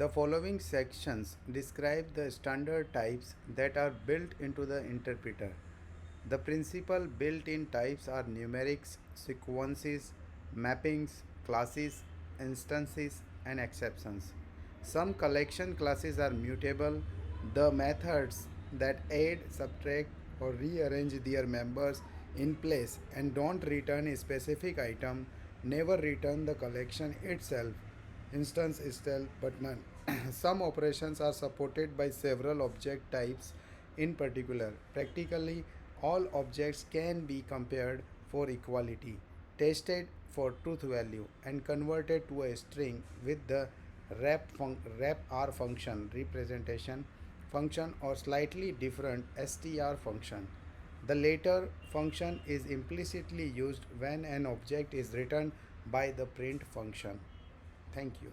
The following sections describe the standard types that are built into the interpreter. The principal built-in types are numerics, sequences, mappings, classes, instances, and exceptions. Some collection classes are mutable. The methods that add, subtract, or rearrange their members in place and don't return a specific item never return the collection itself. Instance itself, but none. Some operations are supported by several object types in particular. Practically, all objects can be compared for equality, tested for truth value, and converted to a string with the wrap r function representation function or slightly different str function. The latter function is implicitly used when an object is returned by the print function. Thank you.